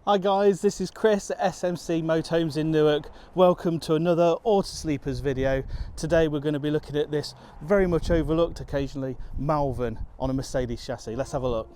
Hi guys, this is Chris at SMC Motorhomes in Newark. Welcome to another Auto Sleepers video. Today we're going to be looking at this very much overlooked occasionally Malvern on a Mercedes chassis. Let's have a look.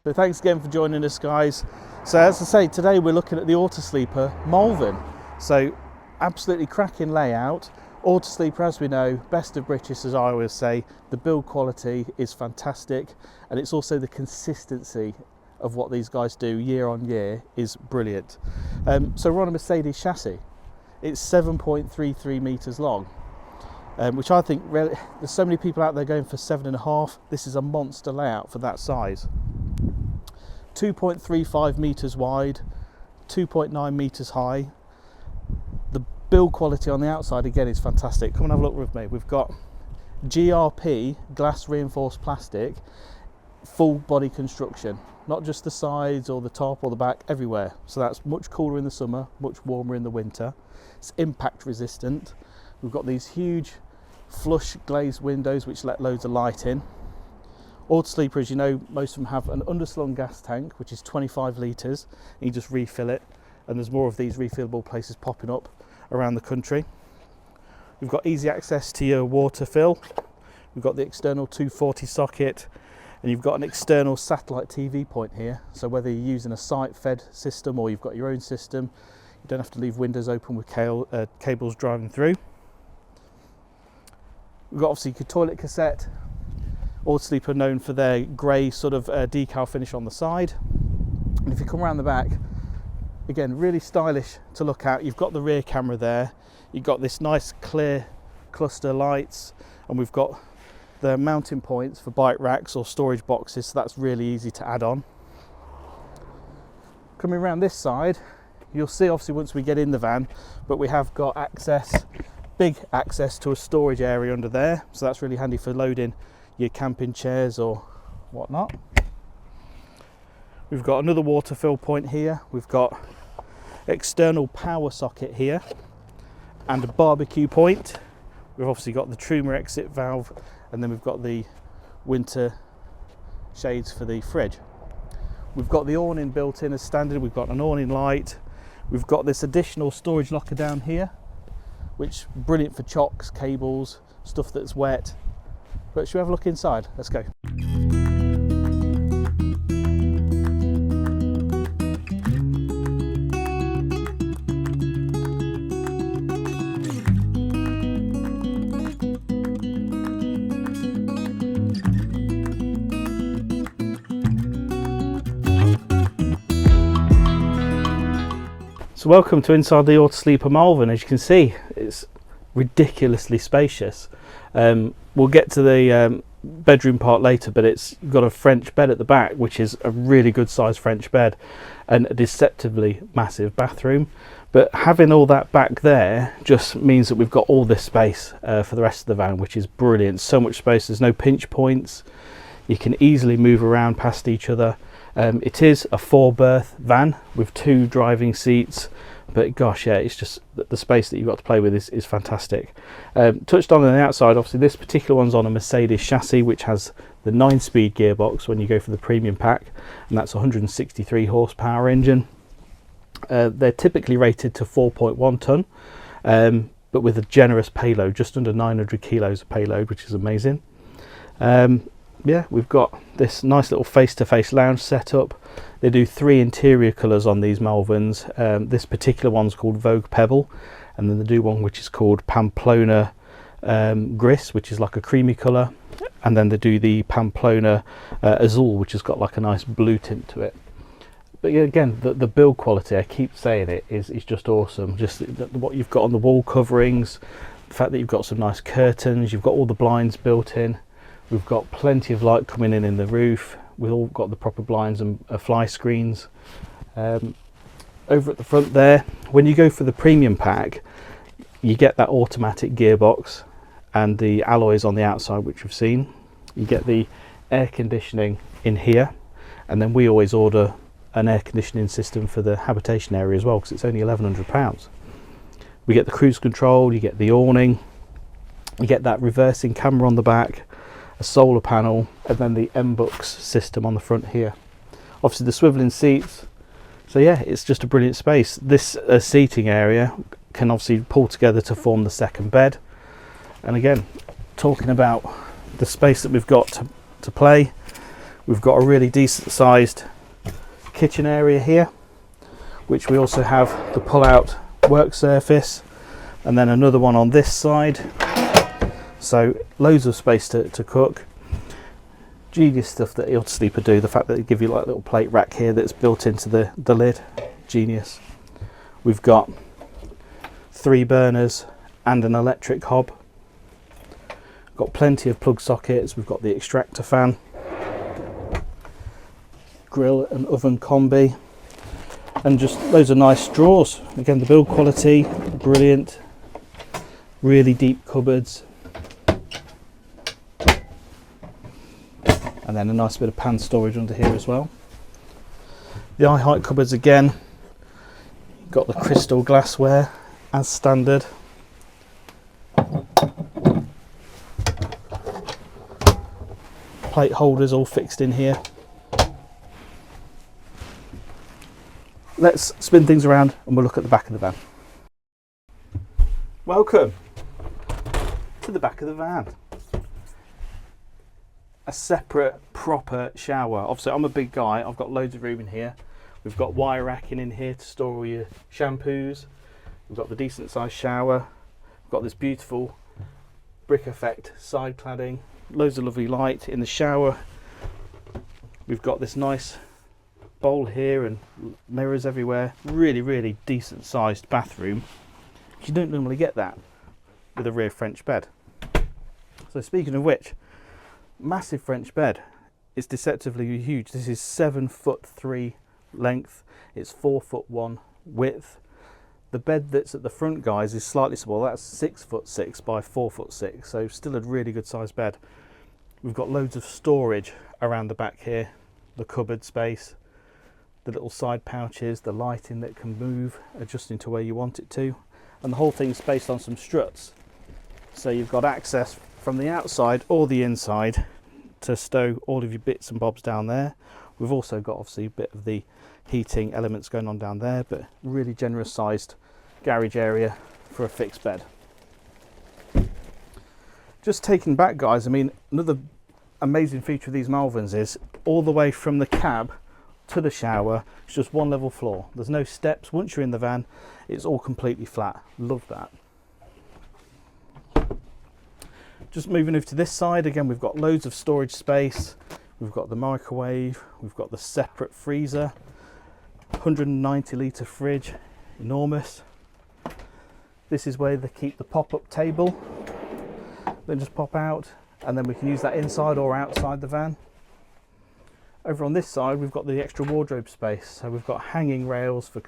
So thanks again for joining us guys. So as I say, today we're looking at the Auto Sleeper Malvern. So absolutely cracking layout. Auto Sleeper, as we know, best of British, as I always say. The build quality is fantastic, and it's also the consistency of what these guys do year on year is brilliant. So we're on a Mercedes chassis. It's 7.33 meters long, which I think there's so many people out there going for 7.5. This is a monster layout for that size. 2.35 meters wide, 2.9 meters high. The build quality on the outside again is fantastic. Come and have a look with me. We've got GRP, glass reinforced plastic, full body construction, not just the sides or the top or the back, everywhere. So that's much cooler in the summer, much warmer in the winter. It's impact resistant. We've got these huge flush glazed windows which let loads of light in. Auto Sleeper, as you know, most of them have an underslung gas tank, which is 25 litres, and you just refill it, and there's more of these refillable places popping up around the country. We've got easy access to your water fill. We've got the external 240 socket, and you've got an external satellite TV point here, so whether you're using a site-fed system or you've got your own system, you don't have to leave windows open with cables driving through. We've got obviously your toilet cassette. Auto Sleeper known for their grey sort of decal finish on the side. And if you come around the back, again, really stylish to look at. You've got the rear camera there. You've got this nice clear cluster lights, and we've got the mounting points for bike racks or storage boxes, so that's really easy to add on. Coming around this side, you'll see obviously once we get in the van, but we have got access, big access to a storage area under there, so that's really handy for loading your camping chairs or whatnot. We've got another water fill point here. We've got external power socket here and a barbecue point. We've obviously got the Truma exit valve, and then we've got the winter shades for the fridge. We've got the awning built in as standard. We've got an awning light. We've got this additional storage locker down here, which is brilliant for chocks, cables, stuff that's wet. But should we have a look inside? Let's go. So welcome to inside the Auto Sleeper Malvern. As you can see, it's ridiculously spacious. We'll get to the bedroom part later, but it's got a French bed at the back, which is a really good sized French bed, and a deceptively massive bathroom. But having all that back there just means that we've got all this space for the rest of the van, which is brilliant. So much space, there's no pinch points. You can easily move around past each other. It is a 4-berth van with 2 driving seats, but gosh, yeah, it's just the space that you've got to play with is fantastic. Touched on the outside, obviously this particular one's on a Mercedes chassis, which has the 9-speed gearbox when you go for the premium pack, and that's a 163 horsepower engine. They're typically rated to 4.1 ton, but with a generous payload, just under 900 kilos of payload, which is amazing. Yeah, we've got this nice little face-to-face lounge setup. They do 3 interior colours on these Malverns. This particular one's called Vogue Pebble, and then they do one which is called Pamplona Gris, which is like a creamy colour, and then they do the Pamplona Azul, which has got like a nice blue tint to it. But yeah, again, the build quality, I keep saying it, is just awesome. Just what you've got on the wall coverings, the fact that you've got some nice curtains, you've got all the blinds built in. We've got plenty of light coming in the roof. We've all got the proper blinds and fly screens. Over at the front there, when you go for the premium pack, you get that automatic gearbox and the alloys on the outside, which we've seen. You get the air conditioning in here, And then we always order an air conditioning system for the habitation area as well, because it's only £1,100. We get the cruise control, you get the awning, you get that reversing camera on the back, a solar panel, and then the M-Books system on the front here. Obviously the swiveling seats. So yeah, it's just a brilliant space. This seating area can obviously pull together to form the second bed. And again, talking about the space that we've got to play, we've got a really decent sized kitchen area here, which we also have the pull-out work surface, and then another one on this side. So loads of space to cook. Genius stuff that Autosleeper do, the fact that they give you like a little plate rack here that's built into the lid. Genius. We've got 3 burners and an electric hob. Got plenty of plug sockets. We've got the extractor fan, grill and oven combi, and just loads of nice drawers. Again, the build quality brilliant, really deep cupboards, and then a nice bit of pan storage under here as well. The eye height cupboards again, got the crystal glassware as standard. Plate holders all fixed in here. Let's spin things around and we'll look at the back of the van. Welcome to the back of the van. A separate proper shower. Obviously I'm a big guy, I've got loads of room in here. We've got wire racking in here to store all your shampoos. We've got the decent sized shower. We've got this beautiful brick effect side cladding. Loads of lovely light in the shower. We've got this nice bowl here and mirrors everywhere. Really decent sized bathroom. You don't normally get that with a rear French bed. So speaking of which, massive French bed. It's deceptively huge. This is 7'3" length. It's 4'1" width. The bed that's at the front, guys, is slightly small. That's 6'6" by 4'6", so still a really good sized bed. We've got loads of storage around the back here, the cupboard space, the little side pouches, the lighting that can move, adjusting to where you want it to, and the whole thing's based on some struts. So you've got access from the outside or the inside to stow all of your bits and bobs down there. We've also got obviously a bit of the heating elements going on down there, but really generous sized garage area for a fixed bed. Just taking back, guys, I mean, another amazing feature of these Malverns is all the way from the cab to the shower, it's just one level floor. There's no steps. Once you're in the van, it's all completely flat. Love that. Just moving over to this side, again, we've got loads of storage space. We've got the microwave, we've got the separate freezer, 190 litre fridge, enormous. This is where they keep the pop-up table. Then just pop out, and then we can use that inside or outside the van. Over on this side, we've got the extra wardrobe space. So we've got hanging rails for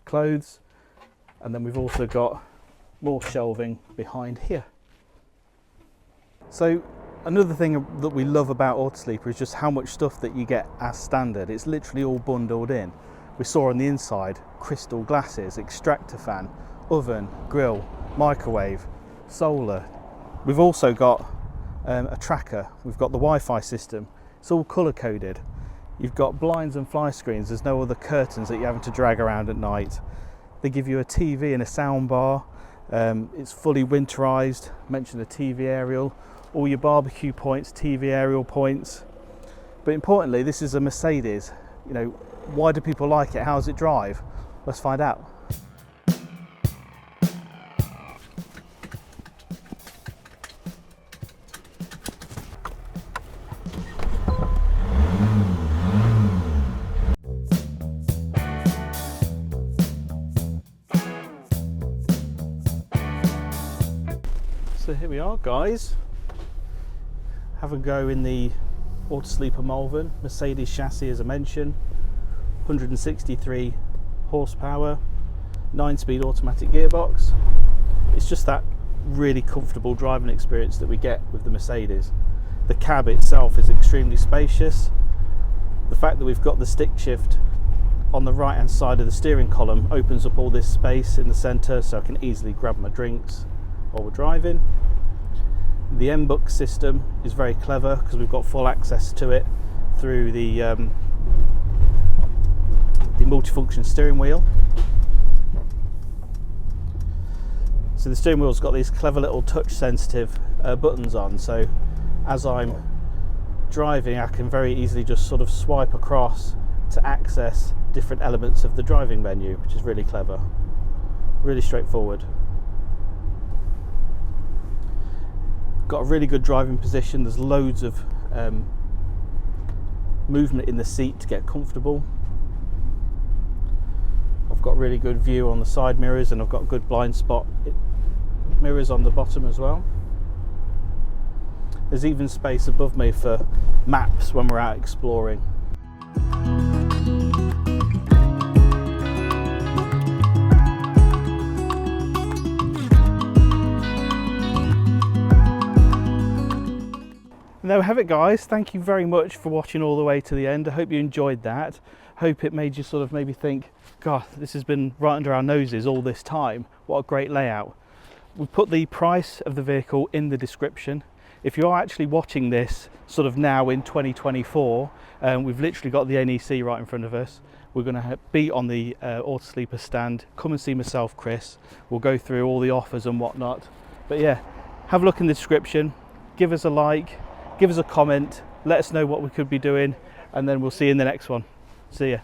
clothes, and then we've also got more shelving behind here. So another thing that we love about Autosleeper is just how much stuff that you get as standard. It's literally all bundled in. We saw on the inside crystal glasses, extractor fan, oven, grill, microwave, solar. We've also got a tracker. We've got the Wi-Fi system. It's all colour coded. You've got blinds and fly screens. There's no other curtains that you're having to drag around at night. They give you a TV and a sound bar. It's fully winterized. Mentioned a TV aerial. All your barbecue points, TV aerial points. But importantly, this is a Mercedes. You know, why do people like it? How does it drive? Let's find out. So here we are, guys. Have a go in the Autosleeper Malvern Mercedes chassis, as I mentioned. 163 horsepower, 9-speed automatic gearbox. It's just that really comfortable driving experience that we get with the Mercedes. The cab itself is extremely spacious. The fact that we've got the stick shift on the right hand side of the steering column opens up all this space in the centre, so I can easily grab my drinks while we're driving. The M-Book system is very clever because we've got full access to it through the multifunction steering wheel. So the steering wheel's got these clever little touch sensitive buttons on, so as I'm driving I can very easily just sort of swipe across to access different elements of the driving menu, which is really clever, really straightforward. Got a really good driving position. There's loads of movement in the seat to get comfortable. I've got really good view on the side mirrors, and I've got good blind spot mirrors on the bottom as well. There's even space above me for maps when we're out exploring. And there we have it, guys. Thank you very much for watching all the way to the end. I hope you enjoyed that. Hope it made you sort of maybe think, God, this has been right under our noses all this time. What a great layout. We've put the price of the vehicle in the description. If you're actually watching this sort of now in 2024, we've literally got the NEC right in front of us. We're going to be on the Auto Sleeper stand. Come and see myself, Chris. We'll go through all the offers and whatnot. But yeah, have a look in the description. Give us a like. Give us a comment, let us know what we could be doing, and then we'll see you in the next one. See ya.